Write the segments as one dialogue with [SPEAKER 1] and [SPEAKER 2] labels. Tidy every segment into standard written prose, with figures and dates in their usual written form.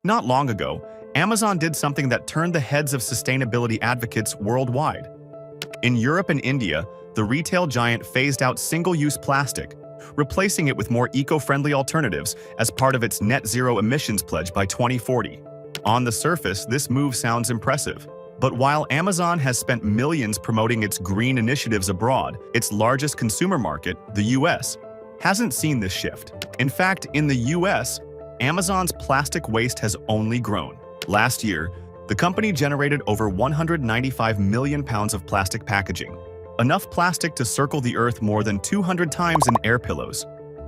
[SPEAKER 1] Not long ago, Amazon did something that turned the heads of sustainability advocates worldwide. In Europe and India, the retail giant phased out single-use plastic, replacing it with more eco-friendly alternatives as part of its net zero emissions pledge by 2040. On the surface, this move sounds impressive. But while Amazon has spent millions promoting its green initiatives abroad, its largest consumer market, the US, hasn't seen this shift. In fact, in the US, Amazon's plastic waste has only grown. Last year, the company generated over 195 million pounds of plastic packaging, enough plastic to circle the Earth more than 200 times in air pillows.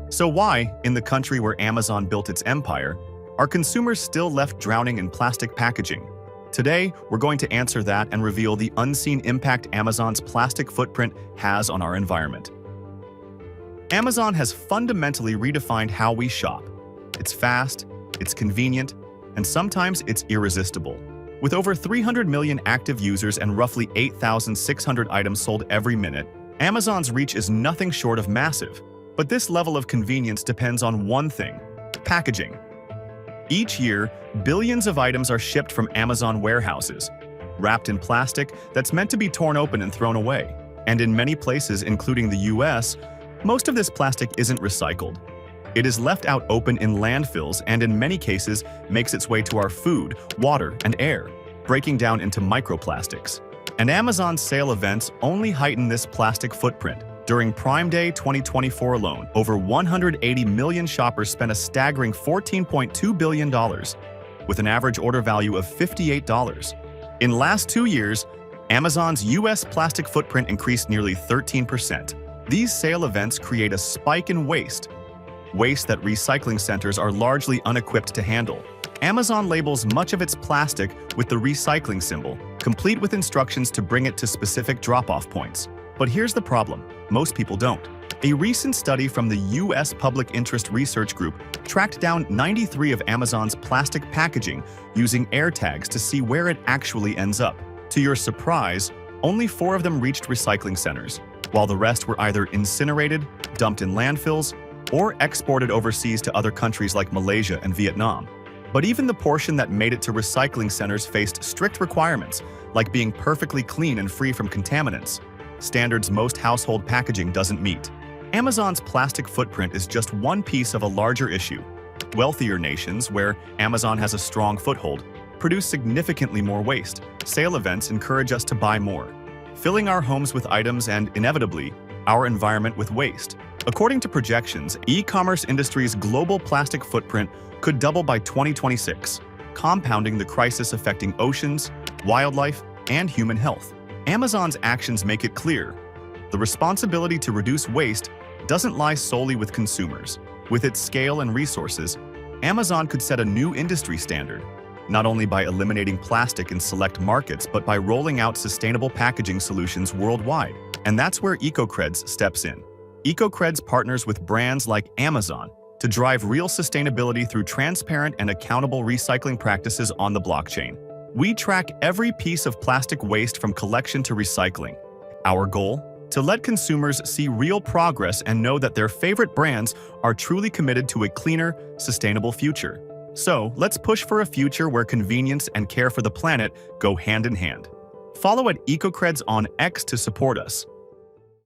[SPEAKER 1] So why, in the country where Amazon built its empire, are consumers still left drowning in plastic packaging? Today, we're going to answer that and reveal the unseen impact Amazon's plastic footprint has on our environment. Amazon has fundamentally redefined how we shop. It's fast, it's convenient, and sometimes it's irresistible. With over 300 million active users and roughly 8,600 items sold every minute, Amazon's reach is nothing short of massive. But this level of convenience depends on one thing: packaging. Each year, billions of items are shipped from Amazon warehouses, wrapped in plastic that's meant to be torn open and thrown away. And in many places, including the US, most of this plastic isn't recycled. It is left out open in landfills and in many cases makes its way to our food, water, and air, breaking down into microplastics. And Amazon's sale events only heighten this plastic footprint. During Prime Day 2024 alone, over 180 million shoppers spent a staggering $14.2 billion, with an average order value of $58. In last 2 years, Amazon's US plastic footprint increased nearly 13%. These sale events create a spike in waste that recycling centers are largely unequipped to handle. Amazon labels much of its plastic with the recycling symbol, complete with instructions to bring it to specific drop-off points. But here's the problem: most people don't. A recent study from the US Public Interest Research Group tracked down 93 of Amazon's plastic packaging using air tags to see where it actually ends up. To your surprise, only 4 of them reached recycling centers, while the rest were either incinerated, dumped in landfills, or exported overseas to other countries like Malaysia and Vietnam. But even the portion that made it to recycling centers faced strict requirements, like being perfectly clean and free from contaminants, standards most household packaging doesn't meet. Amazon's plastic footprint is just one piece of a larger issue. Wealthier nations, where Amazon has a strong foothold, produce significantly more waste. Sale events encourage us to buy more, filling our homes with items and, inevitably, our environment with waste. According to projections, e-commerce industry's global plastic footprint could double by 2026, compounding the crisis affecting oceans, wildlife, and human health. Amazon's actions make it clear: the responsibility to reduce waste doesn't lie solely with consumers. With its scale and resources, Amazon could set a new industry standard, not only by eliminating plastic in select markets, but by rolling out sustainable packaging solutions worldwide. And that's where EcoCreds steps in. EcoCreds partners with brands like Amazon to drive real sustainability through transparent and accountable recycling practices on the blockchain. We track every piece of plastic waste from collection to recycling. Our goal? To let consumers see real progress and know that their favorite brands are truly committed to a cleaner, sustainable future. So, let's push for a future where convenience and care for the planet go hand in hand. Follow at EcoCreds on X to support us.